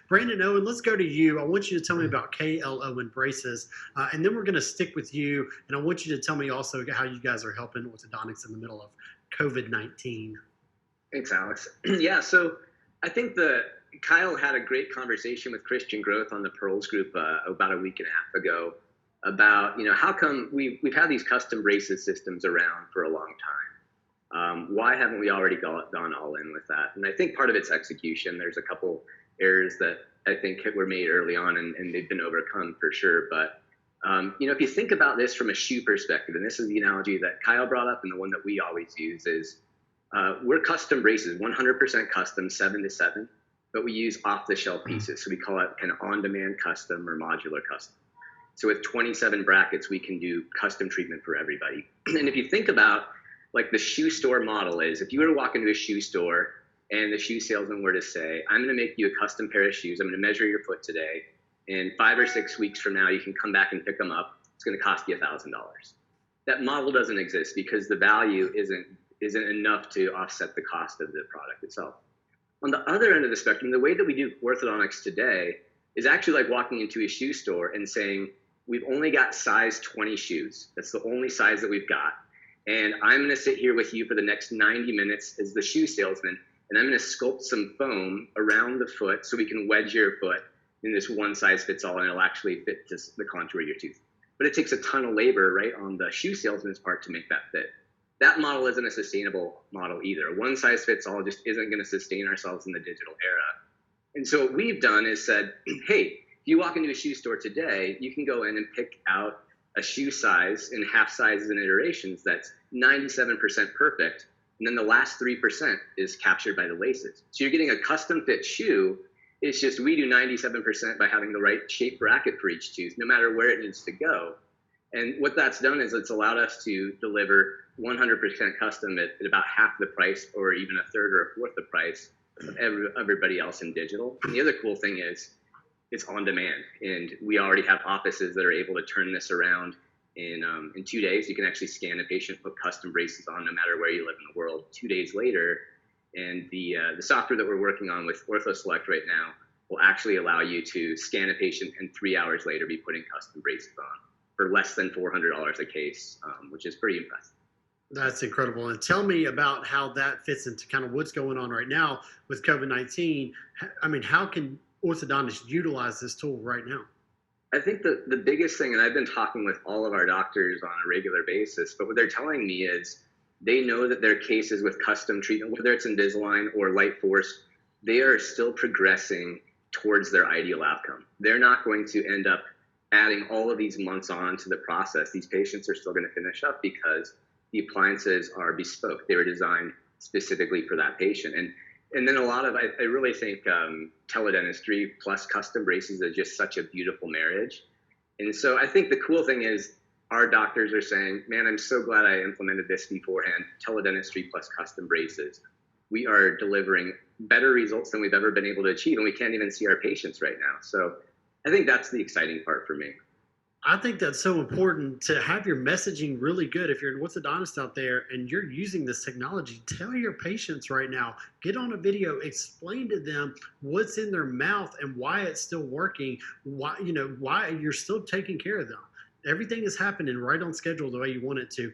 Brandon Owen, let's go to you. I want you to tell me about K. L. Owen braces, and then we're going to stick with you. And I want you to tell me also how you guys are helping orthodontics in the middle of COVID-19. Thanks, Alex. Yeah, so I think Kyle had a great conversation with Christian Growth on the Pearls group about a week and a half ago about, how come we've had these custom braces systems around for a long time. Why haven't we already gone all in with that? And I think part of it's execution. There's a couple errors that I think were made early on, and they've been overcome for sure. But, if you think about this from a shoe perspective, and this is the analogy that Kyle brought up and the one that we always use is, we're custom braces, 100% custom, 7-to-7, but we use off-the-shelf pieces. So we call it kind of on-demand custom or modular custom. So with 27 brackets, we can do custom treatment for everybody. And if you think about like the shoe store model is, if you were to walk into a shoe store and the shoe salesman were to say, I'm going to make you a custom pair of shoes, I'm going to measure your foot today, and 5 or 6 weeks from now, you can come back and pick them up. It's going to cost you $1,000. That model doesn't exist because the value isn't enough to offset the cost of the product itself. On the other end of the spectrum, the way that we do orthodontics today is actually like walking into a shoe store and saying, we've only got size 20 shoes. That's the only size that we've got. And I'm going to sit here with you for the next 90 minutes as the shoe salesman, and I'm going to sculpt some foam around the foot so we can wedge your foot in this one size fits all, and it'll actually fit to the contour of your tooth. But it takes a ton of labor, right, on the shoe salesman's part to make that fit. That model isn't a sustainable model either. One size fits all just isn't going to sustain ourselves in the digital era. And so what we've done is said, hey, if you walk into a shoe store today, you can go in and pick out a shoe size in half sizes and iterations that's 97% perfect. And then the last 3% is captured by the laces. So you're getting a custom fit shoe. It's just we do 97% by having the right shape bracket for each tooth, no matter where it needs to go. And what that's done is it's allowed us to deliver 100% custom at about half the price, or even a third or a fourth the price of everybody else in digital. And the other cool thing is it's on demand, and we already have offices that are able to turn this around in 2 days. You can actually scan a patient, put custom braces on, no matter where you live in the world. 2 days later, and the software that we're working on with OrthoSelect right now will actually allow you to scan a patient and 3 hours later be putting custom braces on for less than $400 a case, which is pretty impressive. That's incredible. And tell me about how that fits into kind of what's going on right now with COVID-19. I mean, how can orthodontists utilize this tool right now? I think the biggest thing, and I've been talking with all of our doctors on a regular basis, but what they're telling me is they know that their cases with custom treatment, whether it's Invisalign or Light Force, they are still progressing towards their ideal outcome. They're not going to end up adding all of these months on to the process. These patients are still going to finish up because the appliances are bespoke. They were designed specifically for that patient. And then a lot of, I really think teledentistry plus custom braces is just such a beautiful marriage. And so I think the cool thing is our doctors are saying, man, I'm so glad I implemented this beforehand, teledentistry plus custom braces. We are delivering better results than we've ever been able to achieve, and we can't even see our patients right now. So I think that's the exciting part for me. I think that's so important to have your messaging really good. If you're an orthodontist out there and you're using this technology, tell your patients right now, get on a video, explain to them what's in their mouth and why it's still working, why you're still taking care of them. Everything is happening right on schedule the way you want it to.